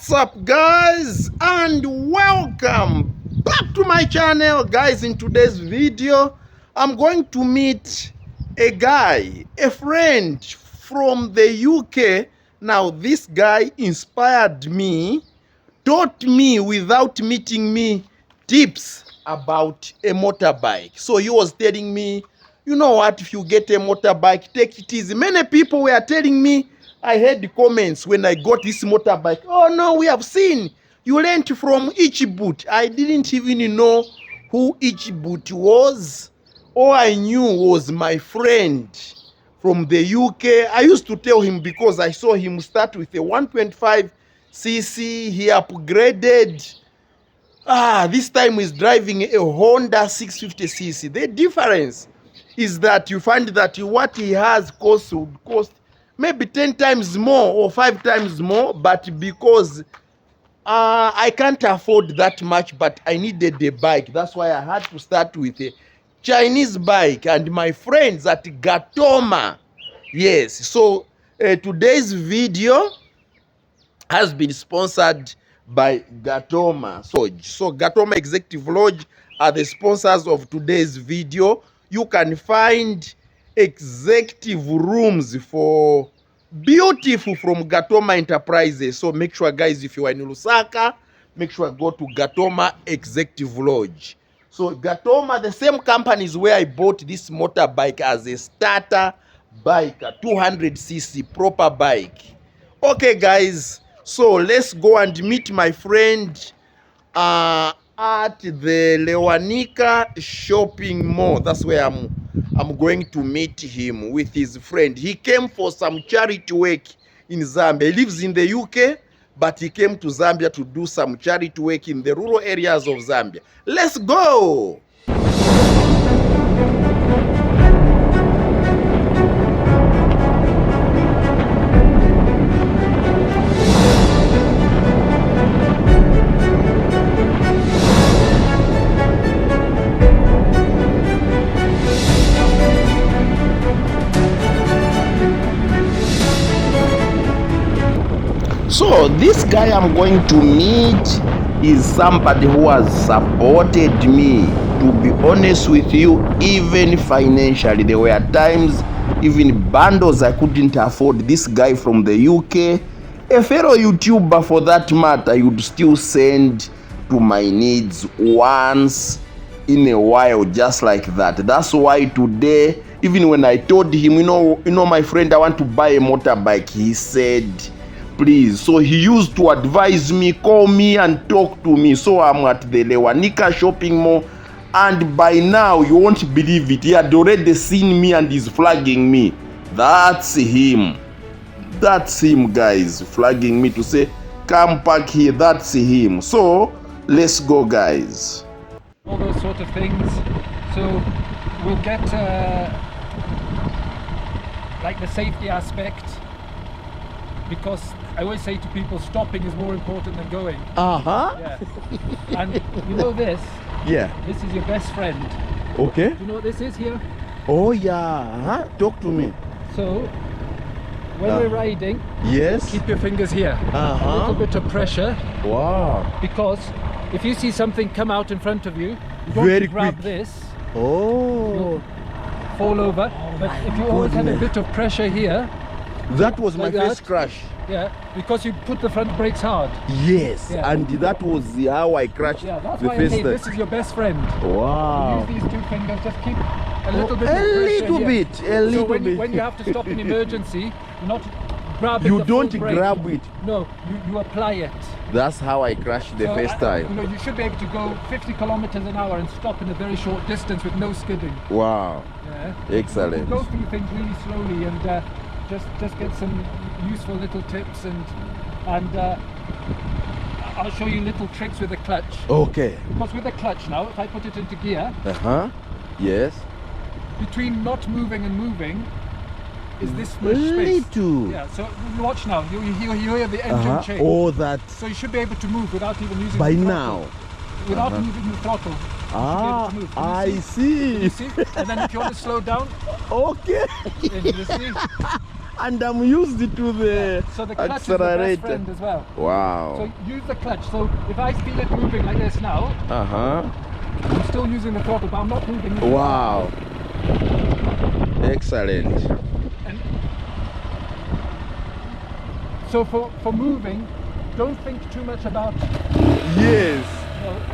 What's up, guys, and welcome back to my channel. Guys, in today's video I'm going to meet a guy, a friend from the UK. Now this guy inspired me, taught me without meeting me tips about a motorbike. So he was telling me, you know what, if you get a motorbike, take it easy. Many people were telling me, I heard the comments when I got this motorbike, oh no, we have seen you lent from each boot. I didn't even know who each boot was. All I knew was my friend from the UK. I used to tell him because I saw him start with a 125cc. He upgraded. This time he's driving a Honda 650cc. The difference is that you find that what he has would cost maybe 10 times more or 5 times more, but because I can't afford that much, but I needed a bike. That's why I had to start with a Chinese bike and my friends at Gatoma. Yes, so today's video has been sponsored by Gatoma. So Gatoma Executive Lodge are the sponsors of today's video. You can find executive rooms for beautiful from Gatoma Enterprises. So make sure, guys, if you are in Lusaka, make sure go to Gatoma Executive Lodge. So Gatoma, the same company is where I bought this motorbike as a starter bike, a 200cc proper bike. Okay, guys, so let's go and meet my friend at the Lewanika Shopping Mall. That's where I'm going to meet him with his friend. He came for some charity work in Zambia. He lives in the UK, but he came to Zambia to do some charity work in the rural areas of Zambia. Let's go! So this guy I'm going to meet is somebody who has supported me, to be honest with you, even financially. There were times, even bundles I couldn't afford. This guy from the UK, a fellow YouTuber for that matter, you'd still send to my needs once in a while, just like that. That's why today, even when I told him, you know my friend, I want to buy a motorbike, he said, please. So he used to advise me, call me and talk to me. So I'm at the Lewanika Shopping Mall, and by now you won't believe it, he had already seen me and he's flagging me. That's him, guys, flagging me to say come park here. That's him. So let's go, guys. All those sort of things. So we'll get like the safety aspect, because I always say to people, stopping is more important than going. Yeah. And you know this? Yeah. This is your best friend. Okay. Do you know what this is here? Oh yeah. Talk to me. So when we're riding, yes, keep your fingers here. A little bit of pressure. Wow. Because if you see something come out in front of you, you don't very grab quick. this. Oh. Fall over. But if you always have a bit of pressure here. That was like my first crash. Yeah, because you put the front brakes hard. Yes, yeah. And that was how I crashed that's the why first I say time. this is your best friend. Wow. Use these two fingers, just keep a little bit of A pressure little here. bit, So when you have to stop in emergency, you're not grabbing you the don't full brake. grab it. No, you apply it. That's how I crashed the first time. You know, you should be able to go 50 kilometers an hour and stop in a very short distance with no skidding. Wow. Yeah. Excellent. Go through things really slowly and just get some useful little tips, and I'll show you little tricks with the clutch. Okay. Because with the clutch now, if I put it into gear, yes, between not moving and moving is this much space. Yeah, so watch now, you hear the engine change. Oh, that. So you should be able to move without even using by the now. Without moving the throttle. I see. You see? And then if you want to slow down, okay. you see? and I'm used to the So the clutch accelerator. is the best friend as well. Wow. So use the clutch. So if I feel it moving like this now, I'm still using the throttle, but I'm not moving. Wow. Excellent. And so for moving, don't think too much about. Yes.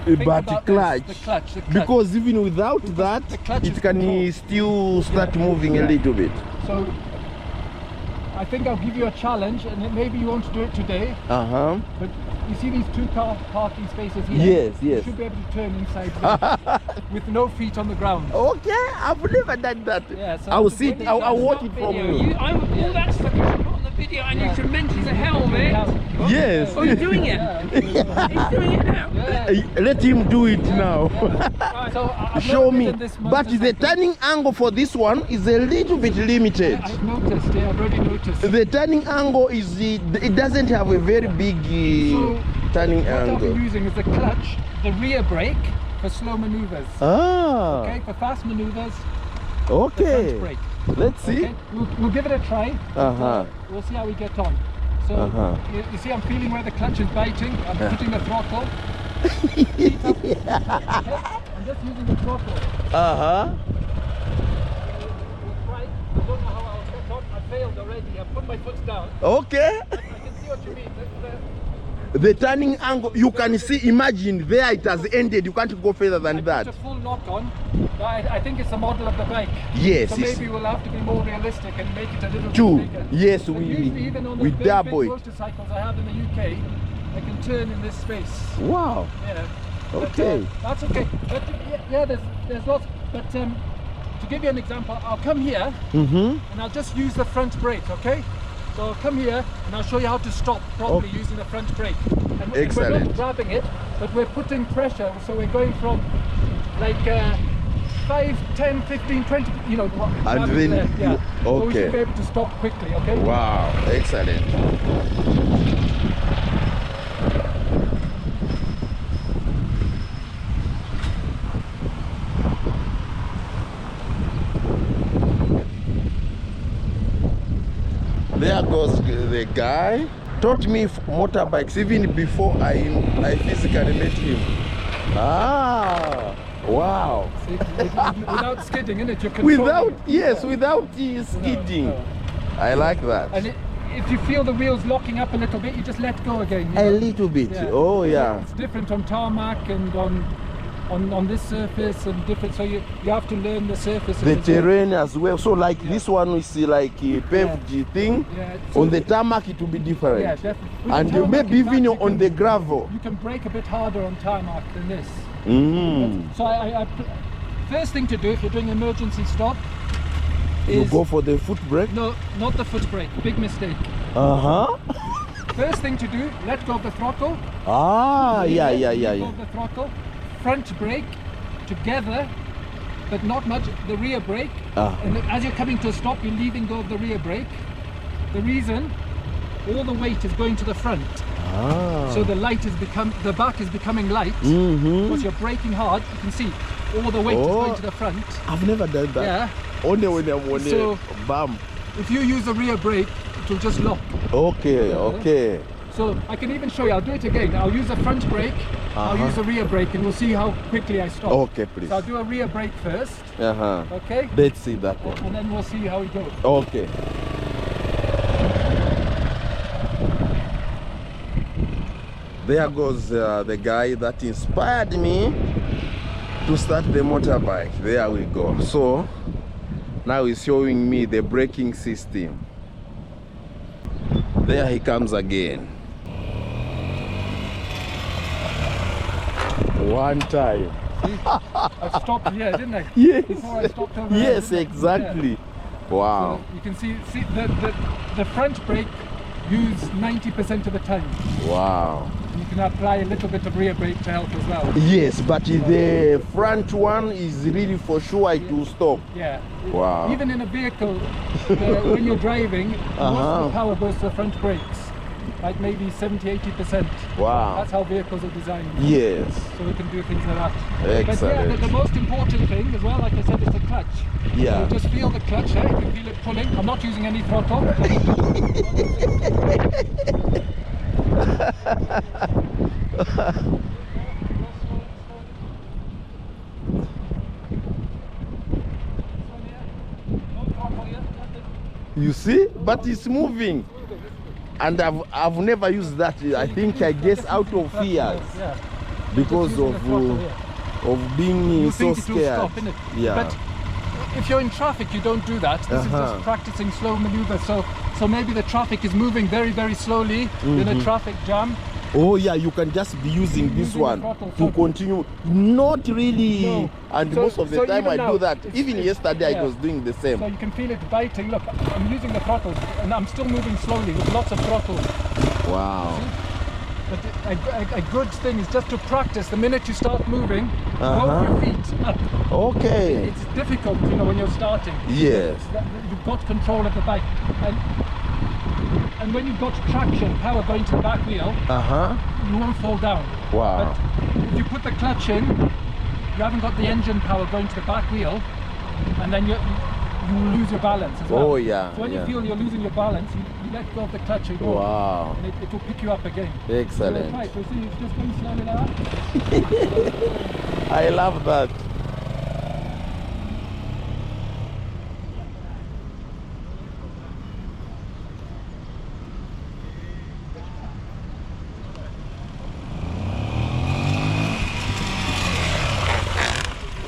Think But about clutch. the clutch. Because even without that, clutch it is can control. still start moving a little bit. So I think I'll give you a challenge, and maybe you won't do it today. But you see these 2 car parking spaces here? Yes, You yes. should be able to turn inside there with no feet on the ground. Okay, I've never done that. Yeah, so I'll the sit, video- I'll watch it from you. All that stuff you should put on the video, and you should mention the helmet. Yes. Oh, you're doing it? He's doing it now. Let him do it now. So I've Show never me. ridden this But the motorcycle. turning angle for this one is a little bit limited. I've noticed, I've already noticed. The turning angle is, it doesn't have a very big turning What I'll be angle. using is the clutch, the rear brake for slow maneuvers. Ah, Okay, for fast maneuvers, the okay. front brake. Let's see. Okay, we'll give it a try. We'll see how we get on. So you see, I'm feeling where the clutch is biting. I'm putting the throttle. Feet up. Okay? I'm just using the throttle. Uh-huh. We'll try. I don't know how I'll get on. I failed already. I put my foot down. Okay. I can see what you mean. The turning angle, you can see, imagine there it has ended. You can't go further than that. Put a full lock on. I think it's the model of the bike. Yes. So maybe we'll have to be more realistic and make it a little Two. bit bigger. Yes, But usually even on the we very double big it. motorcycles I have in the UK, I can turn in this space. Wow. Yeah. Okay. But, that's okay. But yeah, there's lots. But to give you an example, I'll come here and I'll just use the front brake. Okay. So I'll come here and I'll show you how to stop properly using the front brake. And Excellent. We're not grabbing it, but we're putting pressure. So we're going from like 5, 10, 15, 20, you know. And then there. Yeah. you- So we should okay. be able to stop quickly, okay? Wow, excellent. There goes the guy. Taught me motorbikes even before I physically met him. Ah, wow. See, without skidding, innit? You're controlling Without, it. yes, without skidding. No. I like that. And if you feel the wheels locking up a little bit, you just let go again. you A know? little bit. Yeah. Oh, yeah. It's different on tarmac and on this surface and different. So you have to learn the surface. The as well. terrain as well. So like this one is like a paved thing. Yeah, so On the tarmac it will be different. Yeah, definitely. With And the tarmac, maybe in fact, even you on can- the gravel. You can brake a bit harder on tarmac than this. Mm. So first thing to do if you're doing emergency stop You is go for the foot brake. no, not the foot brake. Big mistake. Uh-huh. First thing to do, let go of the throttle. Ah, yeah. Let go of the throttle. Front brake together, but not much. The rear brake. And as you're coming to a stop, you're leaving go of the rear brake. The reason, all the weight is going to the front. Ah. So the back is becoming light. Because you're braking hard. You can see all the weight is going to the front. I've never done that. Yeah. Only when I'm on So- a bump. If you use the rear brake, it will just lock. Okay, okay. So I can even show you. I'll do it again. I'll use the front brake. I'll use the rear brake, and we'll see how quickly I stop. Okay, please. So I'll do a rear brake first. Uh-huh. Okay. Let's see that one. And then we'll see how it goes. Okay. There goes the guy that inspired me to start the motorbike. There we go. So now he's showing me the braking system. There he comes again. One time. I stopped here, didn't I? Yes. Before I stopped over Yes, there, didn't I? exactly. Yeah. Wow. So you can see the front brake used 90% of the time. Wow. And you can apply a little bit of rear brake to help as well. Yes, but the front one is really for sure to stop. Yeah. Wow. Even in a vehicle, when you're driving, most of the power goes to the front brakes. like maybe 70-80%. Wow. That's how vehicles are designed. Yes. So we can do things like that. Excellent. But yeah, the most important thing as well, like I said, is the clutch. Yeah. So just feel the clutch there. You can feel it pulling. I'm not using any throttle. You see? But it's moving. And I've never used that. I think I guess out of fears. Yeah. Because of being You so think it will scared. stop, innit? Yeah. But if you're in traffic, you don't do that. This is just practicing slow maneuvers. So maybe the traffic is moving very, very slowly in a traffic jam. Oh yeah, you can just be using this Using one the throttle, to so- continue. Not really. No. And So- most of the so time even I now, do that. it's- Even it's- yesterday yeah. I was doing the same. So you can feel it biting. Look, I'm using the throttle and I'm still moving slowly with lots of throttle. Wow. But a good thing is just to practice. The minute you start moving, both your feet up. Okay. It's difficult, you know, when you're starting. Yes. You've got control of the bike. And when you've got traction, power going to the back wheel, you won't fall down. Wow. But if you put the clutch in, you haven't got the engine power going to the back wheel, and then you lose your balance as well. Oh yeah. So when yeah. you feel you're losing your balance, you let go of the clutch and go. Wow. And it will pick you up again. Excellent. Right, so see, it's just going slowly like that. I love that.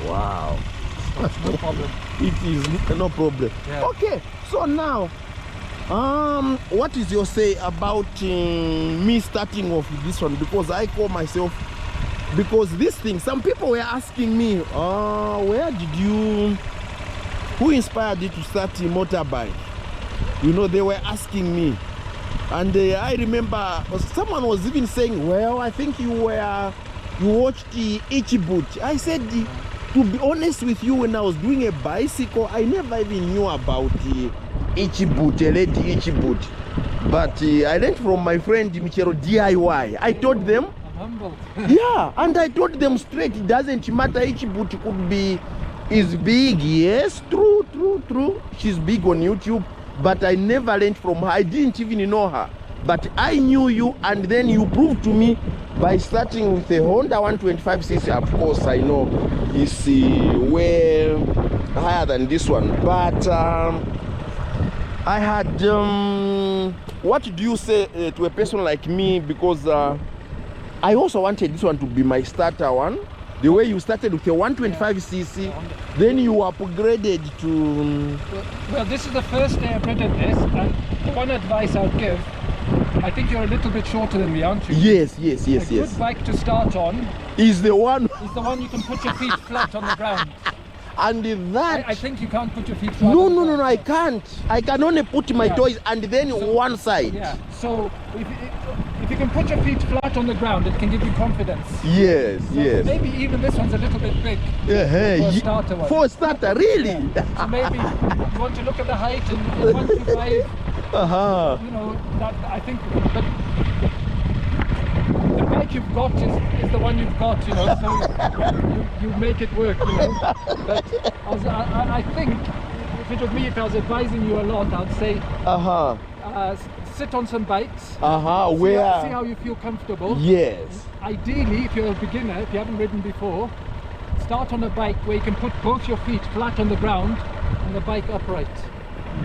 Wow. No problem. It is no problem. Yeah. Okay, so now, what is your say about me starting off with this one? Because I call myself, because this thing, some people were asking me, who inspired you to start a motorbike? You know, they were asking me. And I remember someone was even saying, well, I think you watched the Itchy Boot. I said, to be honest with you, when I was doing a bicycle, I never even knew about the Itchy Boot, a lady Itchy Boot. But I learned from my friend Michelo D.I.Y. I told them, I'm humbled. yeah, and I told them straight, it doesn't matter, Itchy Boot is big, yes, true. She's big on YouTube, but I never learned from her. I didn't even know her. But I knew you, and then you proved to me by starting with a Honda 125cc. Of course, I know it's way higher than this one. But I had, what do you say to a person like me? Because I also wanted this one to be my starter one. The way you started with a 125cc, then you upgraded to... Well, this is the first day I've ridden this, and one advice I'll give, I think you're a little bit shorter than me, aren't you? Yes. A good bike to start on Is the one... is the one you can put your feet flat on the ground. And that... I think you can't put your feet flat No, on the ground. I can't. I can only put my toes and then one side. Yeah, so if you can put your feet flat on the ground, it can give you confidence. Yes. Maybe even this one's a little bit big for a starter one. For a starter, really? So maybe you want to look at the height and 125. You know, that I think, but the bike you've got is the one you've got, you know, so you make it work, you know. But I think if it was me, if I was advising you a lot, I'd say sit on some bikes, see how you feel comfortable. Yes. Ideally, if you're a beginner, if you haven't ridden before, start on a bike where you can put both your feet flat on the ground and the bike upright.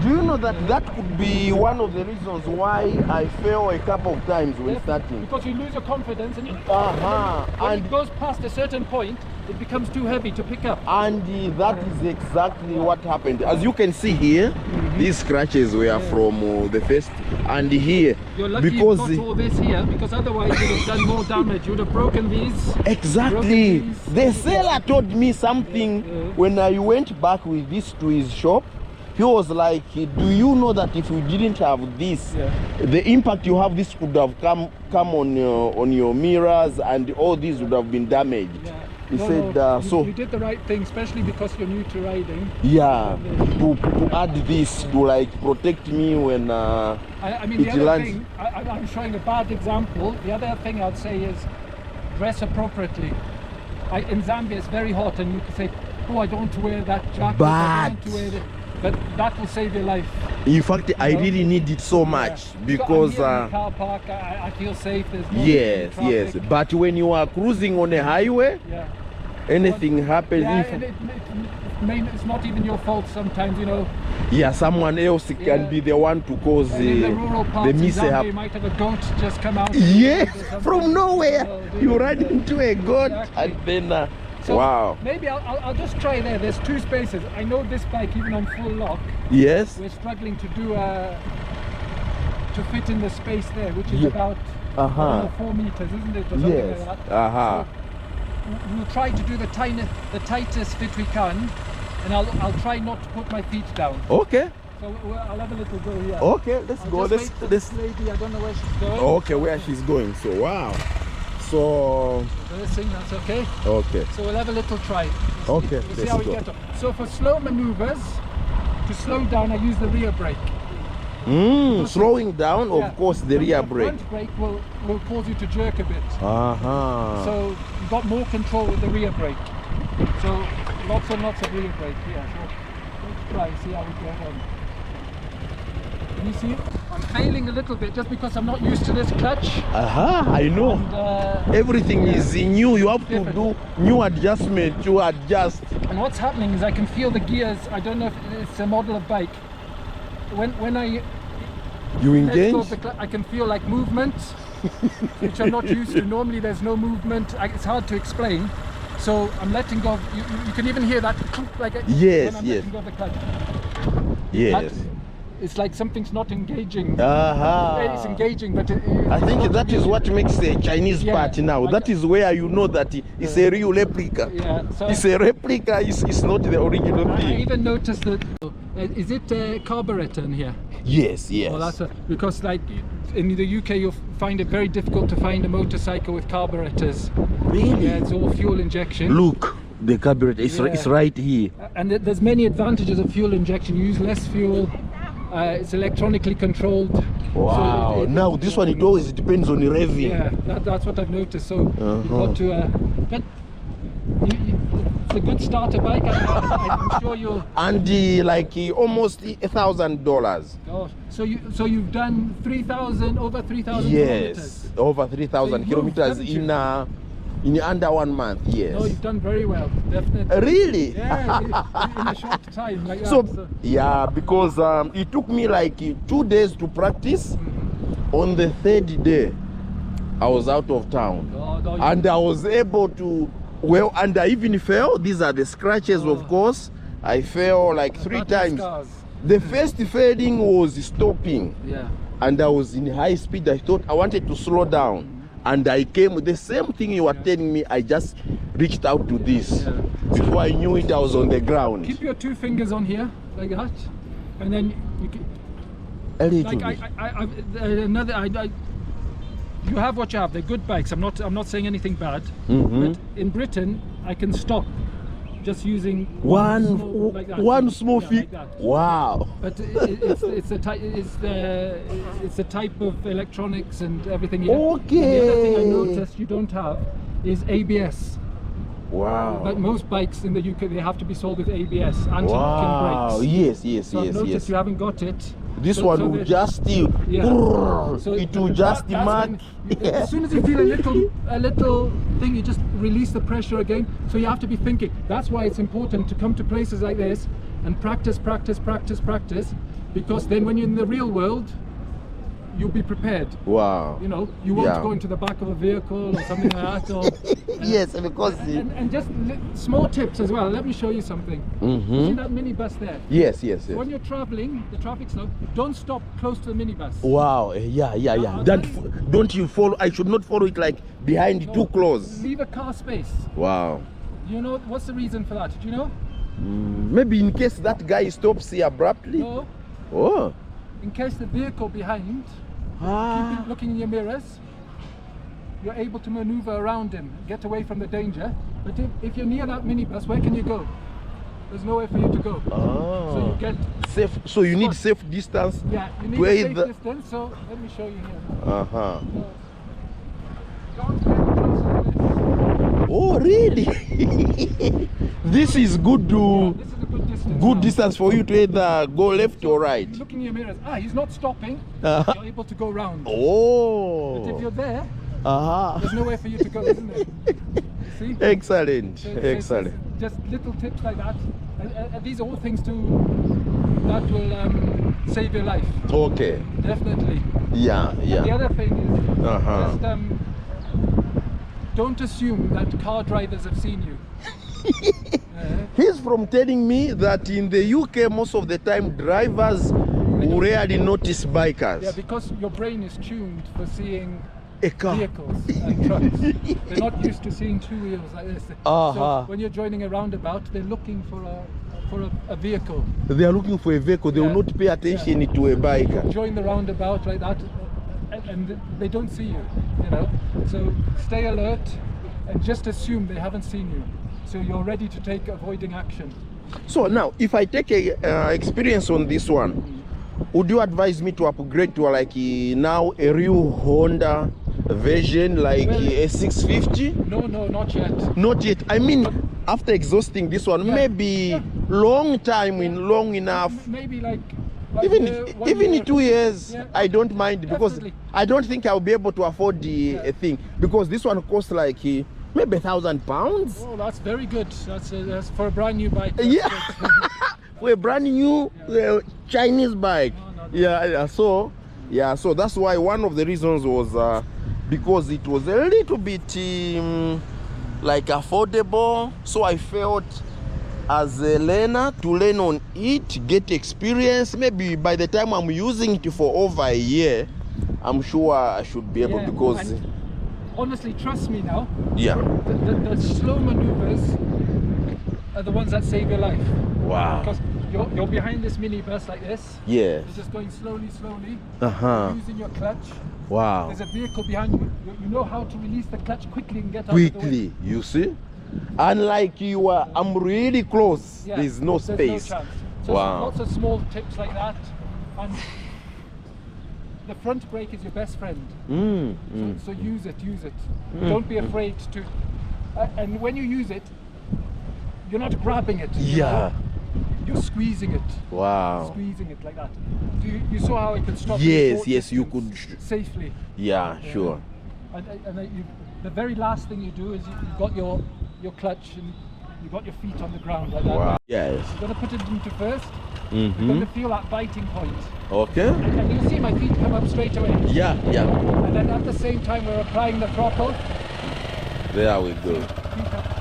Do you know that that could be one of the reasons why I fell a couple of times when starting? Because you lose your confidence and when And it goes past a certain point, it becomes too heavy to pick up. And that is exactly what happened. As you can see here, these scratches were from the first and here. You're lucky because you've got all this here, because otherwise you would have done more damage. You would have broken these. Exactly. Broken these. The seller told me something when I went back with this to his shop. He was like, do you know that if you didn't have this, the impact you have, this could have come on your mirrors and all these would have been damaged. He No, said, no, so you did the right thing, especially because you're new to riding. yeah, to add this to like protect me when I mean, the it other lands. thing, I'm showing a bad example. The other thing I'd say is dress appropriately. In Zambia, it's very hot, and you can say, "Oh, I don't want to wear that jacket. I don't want to wear it." But that will save your life. In fact, I know? really need it so much because I'm here in the car park, I feel safe. There's no yes, traffic. but when you are cruising on a highway, Yeah. anything happens. Yeah, it's not even your fault sometimes, you know. Yeah, someone else can Yeah. be the one to cause And in the rural parts the in Zambia, mishap. you might have a goat just come out. Yeah, or something. from nowhere So, you run into a goat Exactly. and then So wow. maybe I'll just try there. There's 2 spaces. I know this bike, even on full lock, Yes. we're struggling to do to fit in the space there, which is Yeah. about I don't know, 4 meters, isn't it, or something Yes. like that. Uh-huh. So we'll try to do the tightest fit we can, and I'll try not to put my feet down. Okay. So I'll have a little go here. Okay, let's I'll go. just Let's wait for let's this lady. I don't know where she's going. okay, where she's going. So wow. So Reversing, that's okay. okay. So we'll have a little try. Okay, We'll see let's how we go. get on. So for slow maneuvers, to slow down, I use the rear brake. Slowing down, Yeah. of course, the rear brake. Front brake will cause you to jerk a bit. Uh-huh. So you've got more control with the rear brake. So lots and lots of rear brake here. So let's try, see how we get on. Can you see it? I'm failing a little bit just because I'm not used to this clutch. I know. And, Everything yeah. is new. You have to Different. do new adjustment to adjust. and what's happening is I can feel the gears. I don't know if it's a model of bike. When I You let go engage. of the I can feel like movement, which I'm not used to. Normally there's no movement. It's hard to explain. So I'm letting go. You can even hear that like Yes, when I'm yes. letting go of the clutch. Yes. It's like something's not engaging. It's engaging, but I it's think not that is engaging. what makes a Chinese Yeah, part now. like- That is where you know that it's a real replica. Yeah. So It's a replica, it's not the original I thing. even noticed that. Is it a carburetor in here? Yes, yes. Well, because like in the UK you'll find it very difficult to find a motorcycle with carburetors. Really? Yeah, it's all fuel injection. Look, the carburetor is Yeah. it's right here. And there's many advantages of fuel injection. You use less fuel. It's electronically controlled. Wow. So it- Now this one, it always depends on the revving. Yeah, that's what I've noticed. So you've got to. But it's a good starter bike. I'm sure you'll. And almost $1,000. Gosh. So you've done 3,000 over 3,000 kilometers. Yes, over 3,000 So you've kilometers moved, haven't in under 1 month. Yes. No, you've done very well, definitely. Really? Yeah, in a short time like that. So yeah, because it took me like 2 days to practice. On the 3rd day, I was out of town, God, and I was able to. Well, and I even fell. These are the scratches, of course. I fell like 3 times. Scars. The first failing was stopping, Yeah. and I was in high speed. I thought I wanted to slow down, and I came the same thing you were telling me. I just reached out to this. Yeah. Before I knew it, I was on the ground. Keep your 2 fingers on here like that, and then you can. A little Like bit. you have what you have. They're good bikes. I'm not saying anything bad. Mhm. But in Britain, I can stop just using One small, like that. small Yeah, feet. like that. Wow. But it's the type of electronics and everything. Here. Okay. And the other thing I noticed you don't have is ABS. Wow. But most bikes in the UK they have to be sold with ABS, anti-locking Wow. brakes. Yes. So I've noticed you haven't got it. This So- one so will the- just still. Yeah. So It will just that's mark. when as soon as you feel a little thing, you just release the pressure again. So you have to be thinking. That's why it's important to come to places like this and practice, because then when you're in the real world, you'll be prepared. Wow. You know, you won't Yeah. go into the back of a vehicle or something like that. Or, Yes, because and just small tips as well. Let me show you something. See that minibus there? yes. When you're traveling, the traffic's slow. Don't stop close to the minibus. Wow. Yeah. I'll That tell you. don't you follow? I should not follow it like behind too close. Leave a car space. Wow. You know what's the reason for that? Do you know? Maybe in case that guy stops here abruptly. No. Oh. In case the vehicle behind, Ah. keep looking in your mirrors, you're able to maneuver around him, get away from the danger. But if you're near that minibus, where can you go? There's nowhere for you to go. Oh. So you get Safe. So you need Spot. safe distance. yeah, you need to a safe either- distance. So let me show you here. Uh-huh. Don't get closer to this. Oh, really? This is good Yeah, to this is a good distance. good now. distance for you to either go left or right. You look in your mirrors. Ah, he's not stopping. Uh-huh. You're able to go round. But if Oh. you're there, Uh-huh. there's nowhere for you to go, isn't there? See? Excellent. So Excellent. just little tips like that. And these are all things that will save your life. Okay. Definitely. Yeah, The yeah. other thing is Uh-huh. just don't assume that car drivers have seen you. He's from telling me that in the UK most of the time drivers rarely notice bikers. Yeah, because your brain is tuned for seeing A car. vehicles and trucks. They're not used to seeing two wheels like this. Uh-huh. So when you're joining a roundabout, they're looking for a vehicle. They are looking for a vehicle. They will Yeah. not pay attention to a biker. Join the roundabout like that, and they don't see you. You know, so stay alert and just assume they haven't seen you, so you're ready to take avoiding action. So now, if I take a experience on this one, would you advise me to upgrade to like now a real Honda version like Well, a 650? No, not yet. Not yet. I mean, after exhausting this one, Yeah. maybe Yeah. long time in long enough. Maybe like Even one even year. in 2 years, Yeah. I don't mind because Definitely. I don't think I'll be able to afford the thing because this one costs like maybe £1,000. Oh, that's very good. That's for a brand new bike. That's Yeah. good. For a brand new Chinese bike. No. Yeah. So that's why one of the reasons was because it was a little bit like affordable. So I felt as a learner to learn on it, get experience. Maybe by the time I'm using it for over a year, I'm sure I should be able Yeah, because and honestly, trust me now. yeah. The slow maneuvers are the ones that save your life. Wow. Because you're behind this minibus like this. Yes. You're just going slowly, Uh-huh. using your clutch. Wow. There's a vehicle behind you. You know how to release the clutch quickly and get out of the way. Quickly, you see? Unlike you are, I'm really close. Yeah, There's no space. No chance. So Wow. lots of small tips like that. And the front brake is your best friend. So use it. Don't be afraid to. And when you use it, you're not grabbing it. you Yeah. know? You're squeezing it. Wow. Squeezing it like that. So you saw how it could stop. Yes, you yes, you could safely. Yeah, sure. And the very last thing you do is you've got your clutch and you've got your feet on the ground like that. Wow. Yes. You're going to put it into first. You're going to feel that biting point. Okay. And you'll see my feet come up straight away. Yeah. And then at the same time we're applying the throttle. There we go. Feet up.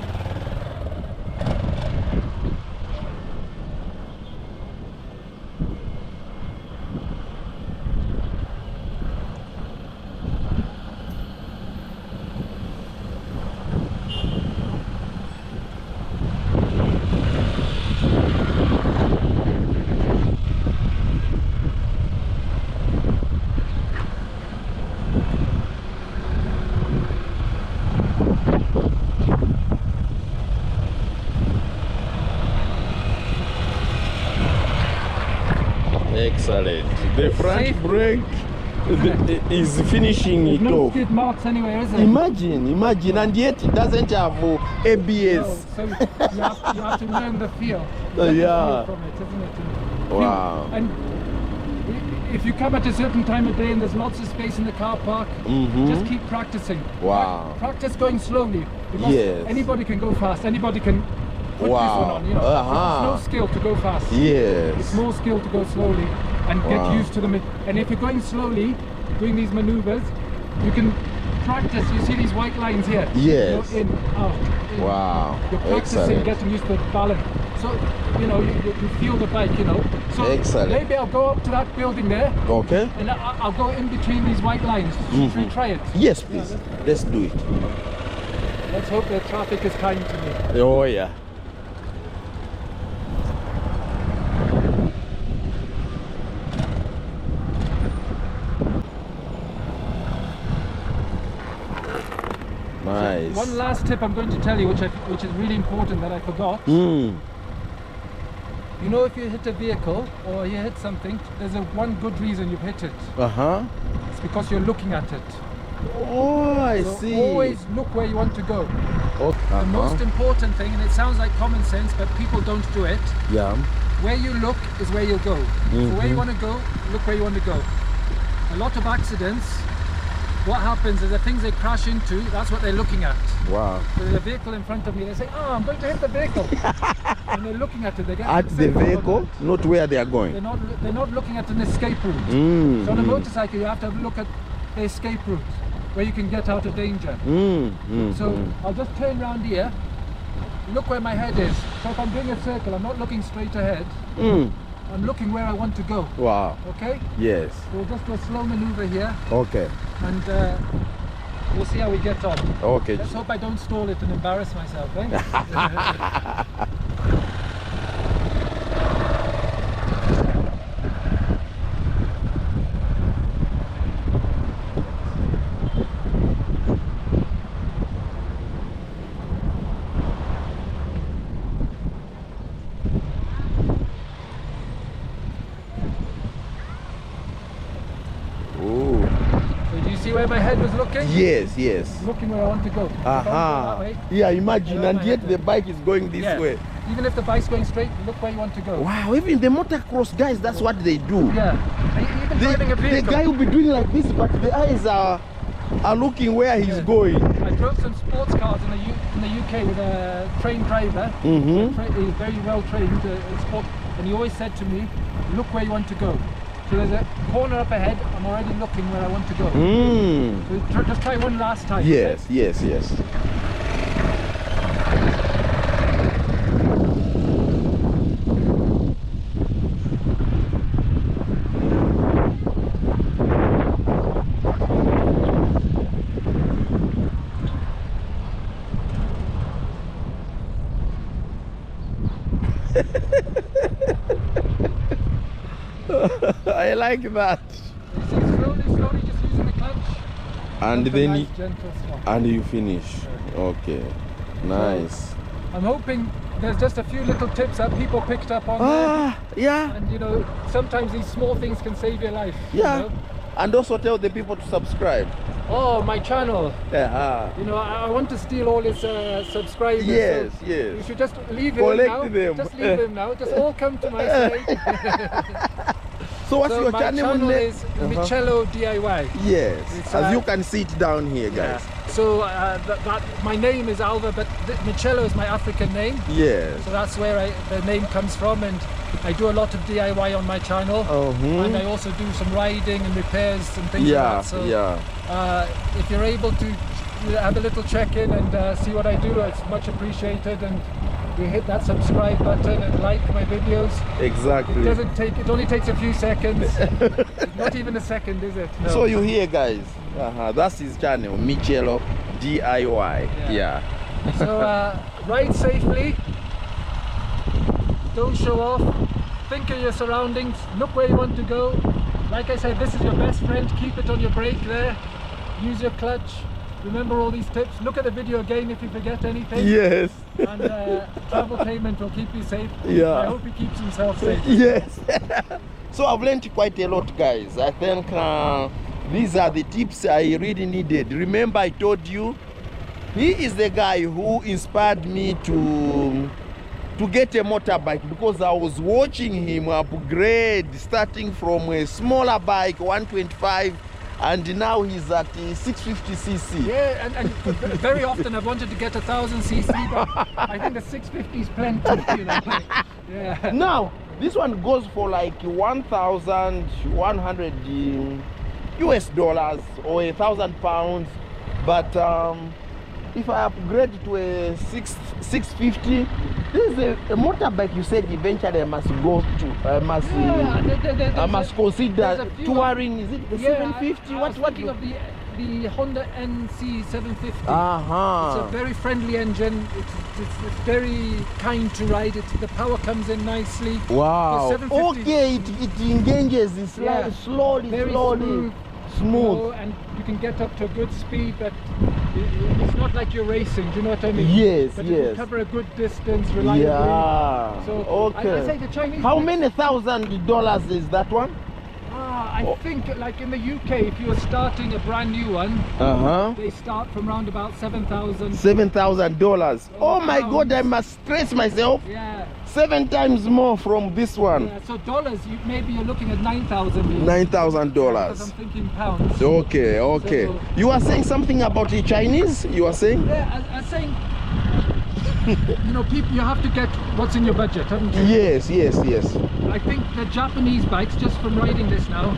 Excellent. The front Safe. brake is finishing There's it no off. skid marks anywhere, is there? Imagine, and yet it doesn't have ABS. So you have to learn the feel. Yeah. From it, isn't it? Wow. And if you come at a certain time of day and there's lots of space in the car park, just keep practicing. Wow. Practice going slowly. Because Yes. anybody can go fast. Anybody can put Wow. this one on. You know, Uh-huh. it's no skill to go fast. Yes. It's more skill to go slowly and Wow. get used to them. And if you're going slowly, doing these maneuvers, you can practice. You see these white lines here? Yes. You're in, out. In. Wow. You're practicing Excellent. getting used to the balance. So, you feel the bike, So Excellent. maybe I'll go up to that building there Okay. and I'll go in between these white lines. Should we try it? Yes, please. Let's do it. Let's hope the traffic is kind to me. Oh yeah. Nice. One last tip I'm going to tell you, which is really important that I forgot. You know, if you hit a vehicle or you hit something, there's one good reason you've hit it. It's because you're looking at it. Oh, I see. Always look where you want to go. Okay. The most important thing, and it sounds like common sense, but people don't do it. Yeah. Where you look is where you'll go. So where you want to go, look where you want to go. A lot of accidents, what happens is the things they crash into, that's what they're looking at. Wow. So there's a vehicle in front of me, they say, oh, I'm going to hit the vehicle. And they're looking at it. They get At the vehicle, not where they are going. They're not looking at an escape route. So on a motorcycle, you have to look at the escape route, where you can get out of danger. So I'll just turn around here, look where my head is. So if I'm doing a circle, I'm not looking straight ahead. I'm looking where I want to go. Wow. Okay? Yes. So we'll just do a slow maneuver here. Okay. And we'll see how we get on. Okay. Let's hope I don't stall it and embarrass myself, eh? Where my head was looking? Yes, yes. Looking where I want to go. That way, yeah, imagine, and yet the bike is going this way. Even if the bike's going straight, look where you want to go. Wow, even the motocross guys, that's what they do. Yeah. Even driving a vehicle. The guy will be doing like this, but the eyes are looking where he's going. I drove some sports cars in the UK with a trained driver. He's very well trained in sport, and he always said to me, look where you want to go. So there's a corner up ahead, I'm already looking where I want to go. So just try one last time. Yes, okay? yes, yes. I like that. You see, slowly, just using the clutch. And then nice, gentle stop. And you finish. Okay, nice. So, I'm hoping there's just a few little tips that people picked up on there. Yeah. And you know, sometimes these small things can save your life. Yeah. You know? And also tell the people to subscribe. Oh, my channel. Yeah. You know, I want to steal all his subscribers. Yes, so yes. You should just leave him Collect now. them. Just leave him now. Just all come to my site. So what's your my channel name? is Michelo D.I.Y. Yes, It's, as you can see it down here, guys. Yeah. So my name is Alva, but Michelo is my African name. Yes. So that's where the name comes from, and I do a lot of DIY on my channel. And I also do some riding and repairs and things like that. So if you're able to have a little check-in and see what I do, it's much appreciated. And you hit that subscribe button and like my videos. Exactly. It only takes a few seconds. Not even a second, is it? No. So you hear, guys, that's his channel, Michelo D.I.Y. Yeah. So ride safely, don't show off, think of your surroundings, look where you want to go. Like I said, this is your best friend, keep it on your brake there, use your clutch. Remember all these tips. Look at the video again if you forget anything. Yes. And Traveltainment will keep you safe. Yeah. I hope he keeps himself safe. Yes. So I've learned quite a lot, guys. I think these are the tips I really needed. Remember, I told you, he is the guy who inspired me to get a motorbike, because I was watching him upgrade, starting from a smaller bike, 125. And now he's at 650cc. Yeah, and very often I've wanted to get 1000cc, but I think the 650 is plenty. You know? Yeah. Now, this one goes for like 1,100 US dollars or £1,000. But if I upgrade to a 650, this is a motorbike you said eventually I must go to. I must consider touring. Is it the 750? What of the Honda NC 750? It's a very friendly engine. It's very kind to ride. The power comes in nicely. Wow. Okay, it engages slowly, very smooth. You know, and you can get up to a good speed, but it's not like you're racing. Do you know what I mean? Yes, but you yes. can cover a good distance reliably. Yeah. So Okay. I say the Chinese. How many $1,000 is that one? I think like in the UK, if you were starting a brand new one, they start from around about $7,000. $7,000. Oh my God, I must stress myself. Yeah. 7 times more from this one. Yeah, so dollars, maybe you're looking at $9,000. Because I'm $9,000. thinking pounds. Okay, okay. So- You are saying something about the Chinese? You are saying? Yeah, I was saying, you know, people, you have to get what's in your budget, haven't you? Yes, yes, yes. I think the Japanese bikes, just from riding this now,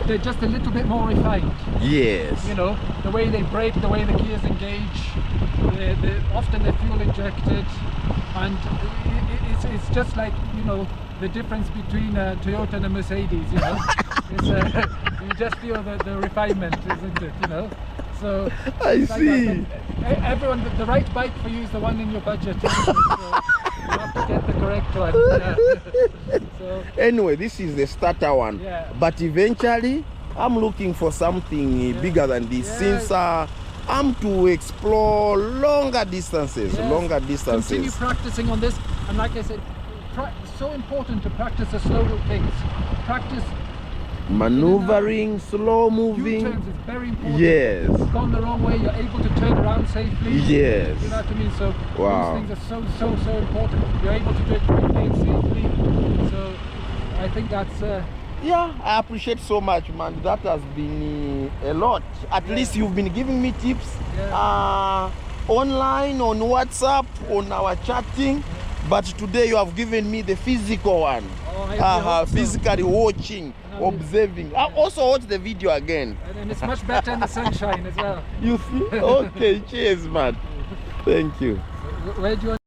they're just a little bit more refined. Yes. You know, the way they brake, the way the gears engage, often they're fuel injected, and it's just like, you know, the difference between a Toyota and a Mercedes, you know. You just feel the refinement, isn't it, you know? So I like see. that. Everyone, the right bike for you is the one in your budget. Isn't it? So you have to get the correct one. Yeah. So, Anyway, this is the starter one. Yeah. But eventually, I'm looking for something bigger than this, Yeah. since I'm to explore longer distances. yes, Longer distances. Continue practicing on this, and like I said, so important to practice the slow things. Practice Maneuvering, slow moving. U-turns is very important. Yes. If you've gone the wrong way, you're able to turn around safely. Yes. You know what I mean? So Wow. these things are so important. You're able to do it quickly and safely. So I think that's Yeah, I appreciate so much, man. That has been a lot. At least you've been giving me tips online, on WhatsApp, on our chatting. But today you have given me the physical one. I hope so. Physically watching, And I'll observing. I also watch the video again. and it's much better in the sunshine as well. You see? Okay, cheers, man. Thank you. Where do you want?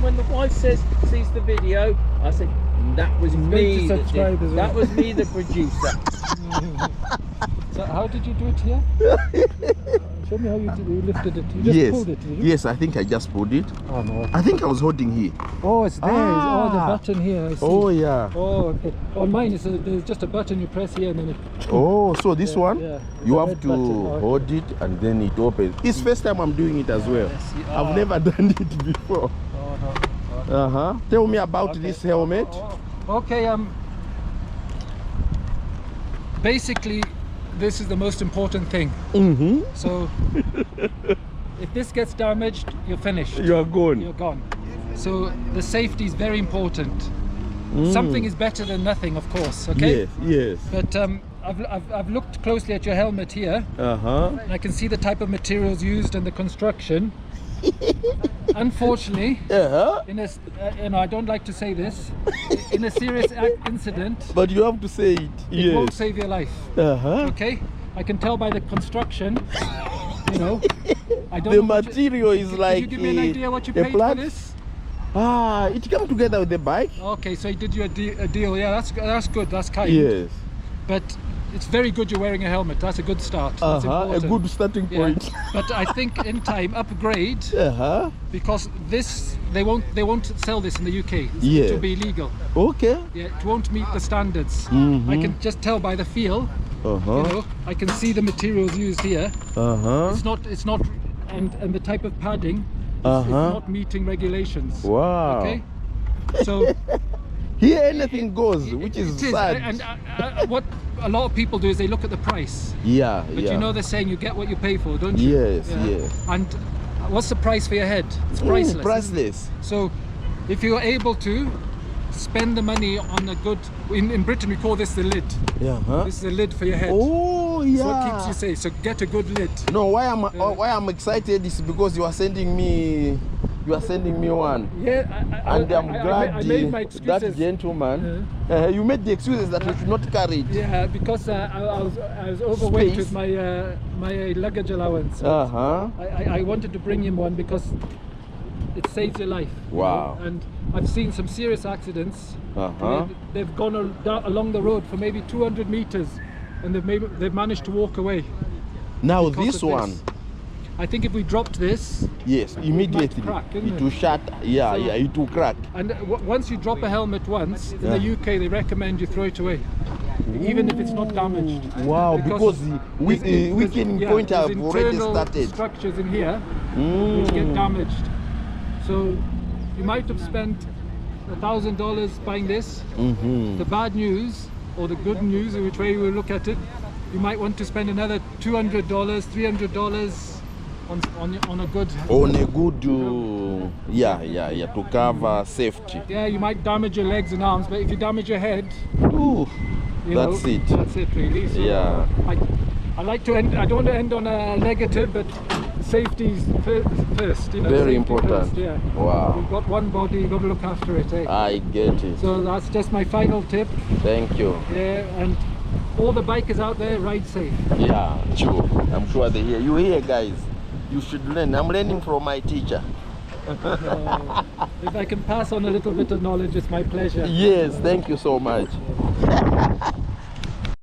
When the wife sees the video, I say, that was me. to subscribe as well. That was me, the producer. So how did you do it here? Show me how you lifted it. You just pulled it, did you? Yes, I think I just pulled it. Oh no. I think I was holding here. Oh, it's there. Oh, the Ah. button here. I see. Oh, yeah. Oh, okay. On mine, there's just a button you press here and then it. Oh, so this one, yeah. you The have red to button. Oh, okay. hold it and then it opens. It's first time I'm doing it as well. I see. I've never done it before. Oh, no. Tell me about Okay. this helmet. Okay. Basically, this is the most important thing. Mm-hmm. So, if this gets damaged, you're finished. You're gone. You're gone. So the safety is very important. Something is better than nothing, of course. Okay. Yes, yes. But I've looked closely at your helmet here, Uh-huh. and I can see the type of materials used and the construction. Unfortunately, in a I don't like to say this, in a serious incident, But you have to say it. it won't Yes. save your life. Uh-huh. Okay, I can tell by the construction. You know, I don't The know what material is Can like you give me an idea what you a paid for plant. this? It came together with the bike. Okay, so he did you a deal. Yeah, that's good. That's kind. Yes. But it's very good you're wearing a helmet. That's a good start. That's A important. good starting Yeah. point. But I think in time upgrade, Uh-huh. because this they won't sell this in the UK. Yeah. It will be illegal. Okay. Yeah, it won't meet the standards. Mhm. I can just tell by the feel. Uh-huh. You know, I can see the materials used here. Uh-huh. It's not, and the type of padding. It's Uh-huh. not meeting regulations. Wow. Okay. So Here anything goes, which it is is. sad. And what a lot of people do is they look at the price. Yeah, But yeah. you know they're saying you get what you pay for, don't you? Yes, yes. And what's the price for your head? It's priceless. Priceless. So if you're able to spend the money on a good, in Britain we call this the lid. Yeah. Huh? This is a lid for your head. Oh, yeah. It's what keeps you safe. So get a good lid. No, why I'm excited is because you are sending me one. Yeah, And I'm glad I made my that excuses. gentleman, you made the excuses that you should not carry it. Yeah, because I was overweight Space. with my luggage allowance. Uh-huh. I wanted to bring him one because it saves your life. you Wow. know, And I've seen some serious accidents. Uh-huh. They've gone along the road for maybe 200 meters, and they've managed to walk away. Now because this of one, I think if we dropped this, Yes, immediately crack, isn't it will shut. Yeah, So- yeah, it will crack. and once you drop a helmet once, in the UK they recommend you throw it away, even if it's not damaged. Wow, because we can point there's have already internal started. structures in here which get damaged. So you might have spent $1,000 buying this. The bad news, or the good news, which way you look at it, you might want to spend another $200, $300 on a good. On a good, to cover safety. Yeah, you might damage your legs and arms, but if you damage your head, Ooh, you know, that's it. That's it, really. So Yeah. I like to end. I don't want to end on a negative, but safety's first. You know, Very safety important. First, yeah. Wow. You've got one body. You've got to look after it. Eh? I get it. So that's just my final tip. Thank you. Yeah, and all the bikers out there, ride safe. Yeah, true. I'm sure they hear. You hear, guys. You should learn. I'm learning from my teacher. If I can pass on a little bit of knowledge, it's my pleasure. Yes, thank you so much.